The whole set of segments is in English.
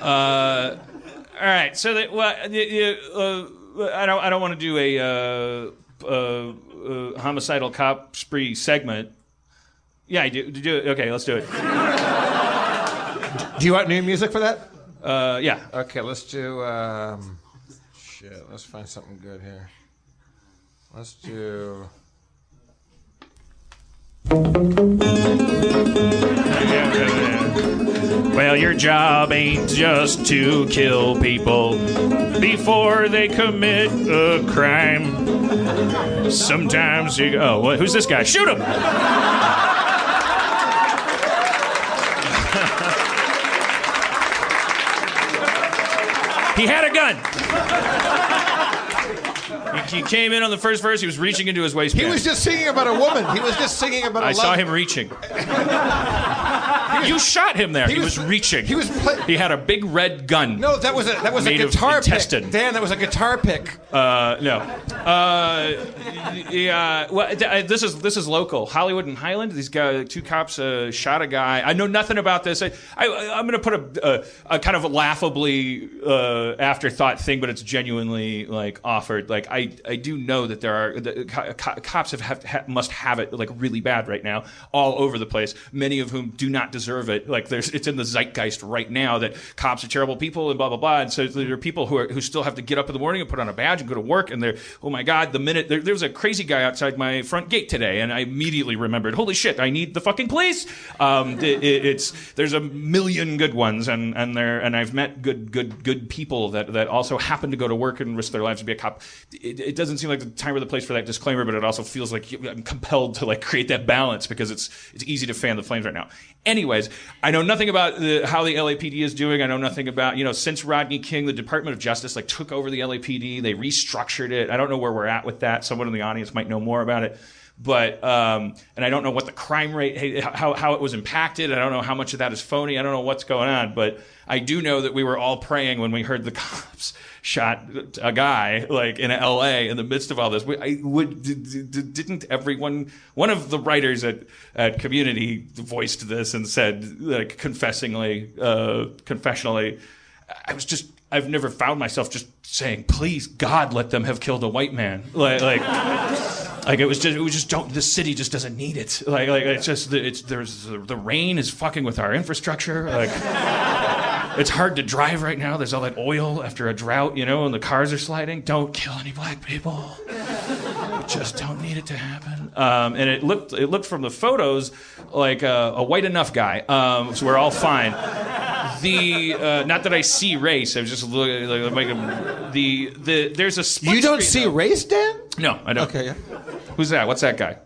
All right. So I don't want to do a homicidal cop spree segment. Yeah, I do. Do it. Okay, let's do it. Do you want new music for that? Yeah. Okay, let's do. Shit, let's find something good here. Let's do. Well, your job ain't just to kill people before they commit a crime. Sometimes you go, oh, who's this guy? Shoot him! He had a gun. He came in on the first verse. He was reaching into his waistband. He was just singing about a woman. He was just singing about a I saw him reaching. You shot him there. He was reaching. He had a big red gun. No, that was a guitar pick. Dan, that was a guitar pick. No. Yeah. Well, this is local. Hollywood and Highland. These guys, two cops shot a guy. I know nothing about this. I'm going to put a kind of a laughably afterthought thing, but it's genuinely like offered. Like I do know that there are cops must have it like really bad right now, all over the place. Many of whom do not deserve it. Like it's in the zeitgeist right now that cops are terrible people and blah blah blah. And so there are people who still have to get up in the morning and put on a badge and go to work. And they're, oh my God, the minute there was a crazy guy outside my front gate today, and I immediately remembered, holy shit, I need the fucking police. There's a million good ones, and I've met good people that also happen to go to work and risk their lives to be a cop. It doesn't seem like the time or the place for that disclaimer, but it also feels like I'm compelled to like create that balance because it's easy to fan the flames right now. Anyways, I know nothing about how the LAPD is doing. I know nothing about, since Rodney King, the Department of Justice like took over the LAPD, they restructured it. I don't know where we're at with that. Someone in the audience might know more about it. But, and I don't know what the crime rate, how it was impacted. I don't know how much of that is phony. I don't know what's going on. But I do know that we were all praying when we heard the cops shot a guy like in LA in the midst of all this. Didn't everyone, one of the writers at Community voiced this and said, like, confessionally, I've never found myself just saying, please God, let them have killed a white man. Like it was just don't. The city just doesn't need it. Like it's just the rain is fucking with our infrastructure. Like it's hard to drive right now. There's all that oil after a drought, and the cars are sliding. Don't kill any black people. We just don't need it to happen. And it looked from the photos like a white enough guy. So we're all fine. Not that I see race. I was just looking like there's a split. You don't see race, Dan? No, I don't. Okay, yeah. Who's that? What's that guy?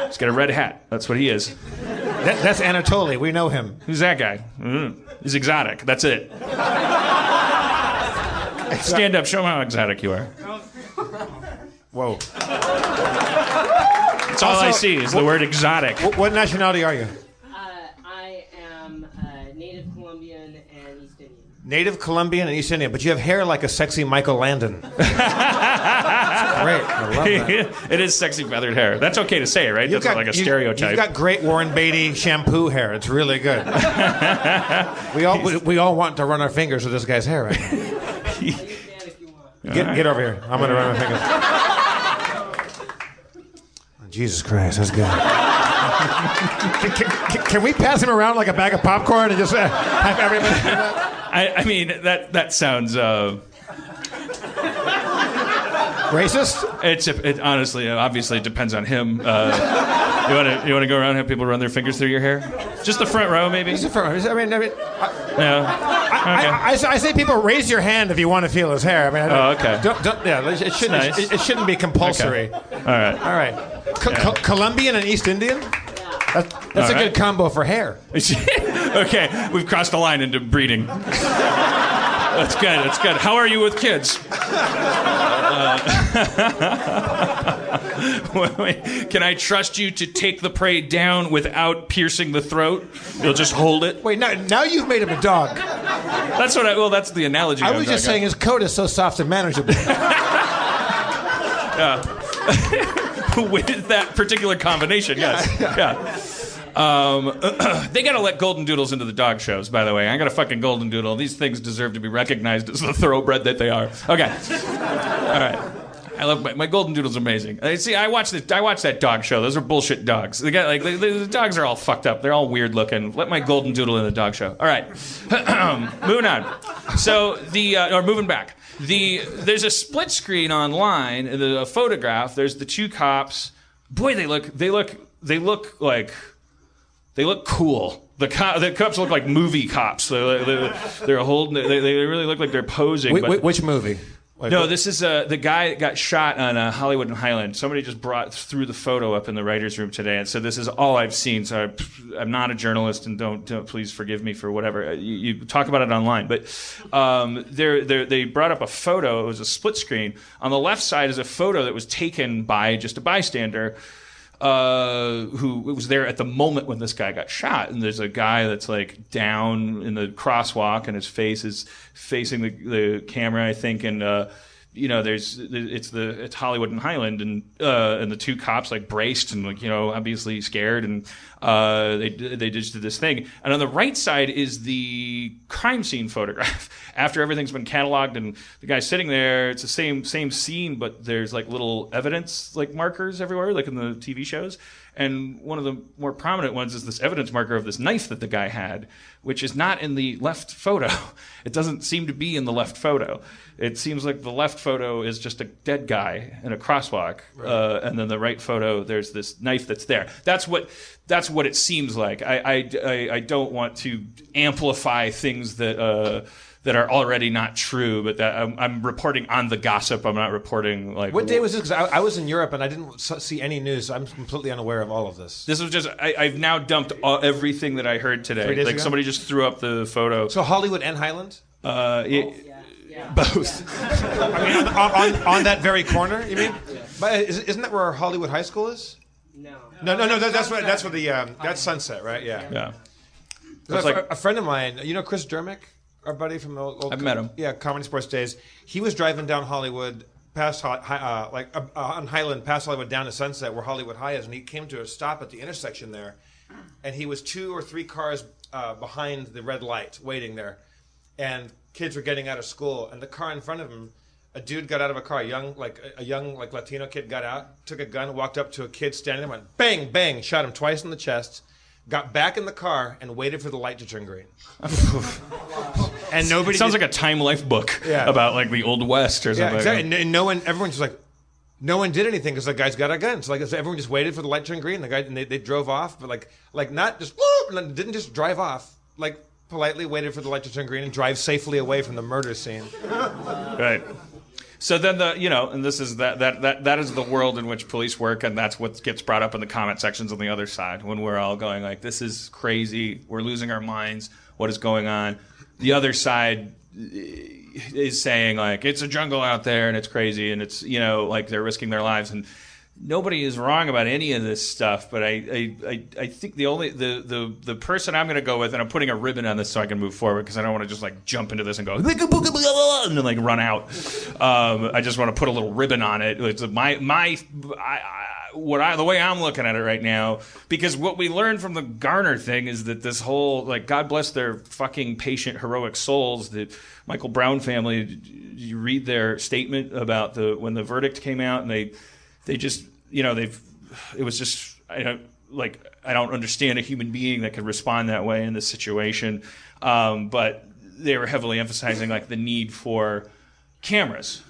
He's got a red hat. That's what he is. That's Anatoly. We know him. Who's that guy? He's exotic. That's it. Stand up. Show him how exotic you are. Whoa. That's all I see is the word exotic. What nationality are you? I am native Colombian and East Indian. Native Colombian and East Indian, but you have hair like a sexy Michael Landon. That's great. I love that. It is sexy feathered hair. That's okay to say, right? That's not like a stereotype. You've got great Warren Beatty shampoo hair. It's really good. we all want to run our fingers with this guy's hair right now. Get over here. I'm going to run my fingers. Jesus Christ, that's good. Can we pass him around like a bag of popcorn and just have everybody do that? I mean, that sounds... racist? It honestly, obviously, it depends on him. You want to go around and have people run their fingers through your hair? Just the front row, maybe? Just the front row. Yeah. I say people raise your hand if you want to feel his hair. Okay. It shouldn't be compulsory. Okay. All right. Colombian and East Indian? That's a good combo for hair. Okay, we've crossed the line into breeding. That's good. How are you with kids? Wait, can I trust you to take the prey down without piercing the throat? You'll just hold it? Wait, now you've made him a dog. That's that's the analogy. I was just saying his coat is so soft and manageable. With that particular combination, yes. Yeah. They gotta let golden doodles into the dog shows, by the way. I got a fucking golden doodle. These things deserve to be recognized as the thoroughbred that they are. Okay. All right. I love my golden doodle's amazing. See, I watched that dog show. Those are bullshit dogs. They got the dogs are all fucked up. They're all weird looking. Let my golden doodle in the dog show. All right, moving on. So or moving back. There's a split screen online. A photograph. There's the two cops. Boy, they look cool. The cops look like movie cops. They're holding. They really look like they're posing. Which movie? No, this is the guy that got shot on Hollywood and Highland. Somebody just threw the photo up in the writer's room today, and so this is all I've seen. So I'm not a journalist, and don't please forgive me for whatever. You talk about it online, but they brought up a photo. It was a split screen. On the left side is a photo that was taken by just a bystander who was there at the moment when this guy got shot. And there's a guy that's like down in the crosswalk, and his face is facing the camera, I think. And it's Hollywood and Highland, and the two cops like braced and like obviously scared, and they just did this thing. And on the right side is the crime scene photograph after everything's been cataloged, and the guy's sitting there. It's the same scene, but there's like little evidence like markers everywhere, like in the TV shows. And one of the more prominent ones is this evidence marker of this knife that the guy had, which is not in the left photo. It doesn't seem to be in the left photo. It seems like the left photo is just a dead guy in a crosswalk, right. And then the right photo, there's this knife that's there. That's what it seems like. I don't want to amplify things that are already not true, but that I'm reporting on the gossip. I'm not reporting like. What day was this? Because I was in Europe and I didn't see any news. So I'm completely unaware of all of this. This was just I've now dumped everything that I heard today. 3 days like ago? Somebody just threw up the photo. So Hollywood and Highland? Both. I mean, on that very corner. You mean? Yeah. But isn't that where Hollywood High School is? No. That's where that's Sunset, right? Yeah. That's like a friend of mine. You know Chris Dermick, our buddy from the old. I've met him. Yeah, Comedy Sports days. He was driving down Hollywood, past on Highland, past Hollywood, down to Sunset, where Hollywood High is, and he came to a stop at the intersection there, and he was 2 or 3 cars behind the red light, waiting there, and kids were getting out of school, and the car in front of him, a dude got out of a car, a young Latino kid got out, took a gun, walked up to a kid standing there, went bang, bang, shot him twice in the chest, got back in the car, and waited for the light to turn green. And nobody. It sounds like a Time Life book about like the Old West or something. Yeah, exactly. And everyone's just like, no one did anything because the guy's got a gun. So everyone just waited for the light to turn green. And they drove off, but like not just didn't just drive off, like politely waited for the light to turn green and drive safely away from the murder scene. Right. So then and this is that is the world in which police work, and that's what gets brought up in the comment sections on the other side when we're all going like, this is crazy, we're losing our minds, what is going on? The other side is saying like, it's a jungle out there and it's crazy and it's like they're risking their lives, and nobody is wrong about any of this stuff, but I think the person I'm going to go with, and I'm putting a ribbon on this so I can move forward because I don't want to just like jump into this and go and then like run out. I just want to put a little ribbon on it. It's the way I'm looking at it right now, because what we learned from the Garner thing is that this whole like, God bless their fucking patient heroic souls, the Michael Brown family. You read their statement about when the verdict came out, and they just, it was just, I don't understand a human being that could respond that way in this situation. But they were heavily emphasizing like the need for cameras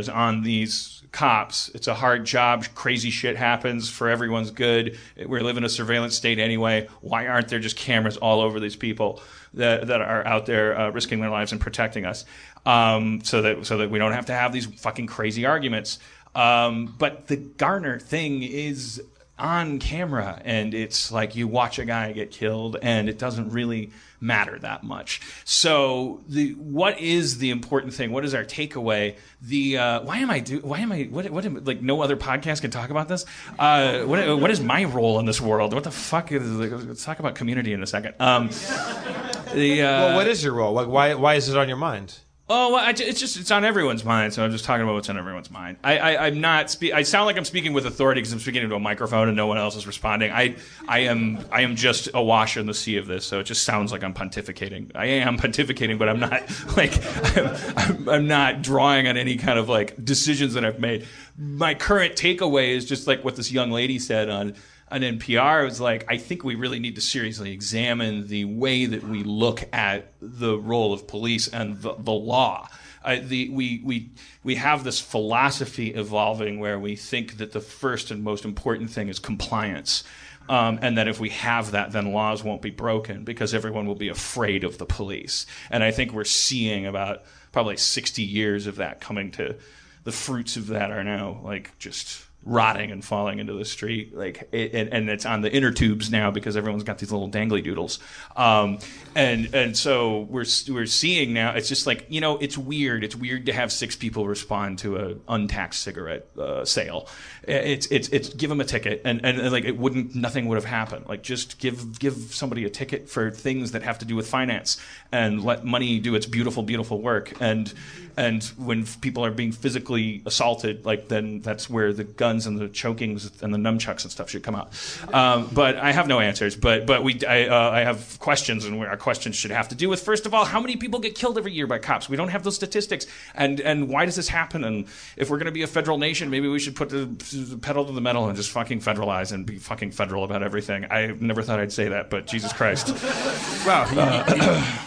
on these cops. It's a hard job. Crazy shit happens for everyone's good. We live in a surveillance state anyway. Why aren't there just cameras all over these people that are out there risking their lives and protecting us? So that we don't have to have these fucking crazy arguments. But the Garner thing is on camera, and it's like you watch a guy get killed, and it doesn't really matter that much. So what is the important thing? What is our takeaway? Like no other podcast can talk about this? What is my role in this world? What the fuck is, let's talk about Community in a second. Well, what is your role? Like, why is it on your mind? Oh, well, it's on everyone's mind, so I'm just talking about what's on everyone's mind. I'm not. I sound like I'm speaking with authority because I'm speaking into a microphone and no one else is responding. I am just awash in the sea of this, so it just sounds like I'm pontificating. I am pontificating, but I'm not like I'm not drawing on any kind of like decisions that I've made. My current takeaway is just like what this young lady said on NPR. It was like, I think we really need to seriously examine the way that we look at the role of police and the law. We have this philosophy evolving where we think that the first and most important thing is compliance. And that if we have that, then laws won't be broken because everyone will be afraid of the police. And I think we're seeing about probably 60 years of that coming to the fruits of that are now like just rotting and falling into the street, and it's on the inner tubes now because everyone's got these little dangly doodles, and so we're seeing now. It's just like, it's weird. It's weird to have 6 people respond to an untaxed cigarette sale. It's give them a ticket, and like nothing would have happened. Like just give somebody a ticket for things that have to do with finance, and let money do its beautiful, beautiful work. And when people are being physically assaulted, like then that's where the guns and the chokings and the nunchucks and stuff should come out. But I have no answers. But I have questions, and our questions should have to do with, first of all, how many people get killed every year by cops? We don't have those statistics. And why does this happen? And if we're going to be a federal nation, maybe we should put the pedal to the metal and just fucking federalize and be fucking federal about everything. I never thought I'd say that, but Jesus Christ. Well,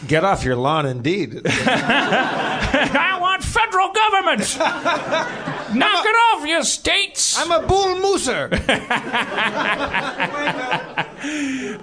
get off your lawn, indeed. I want federal government. Knock it off, you states. I'm a bull mooser.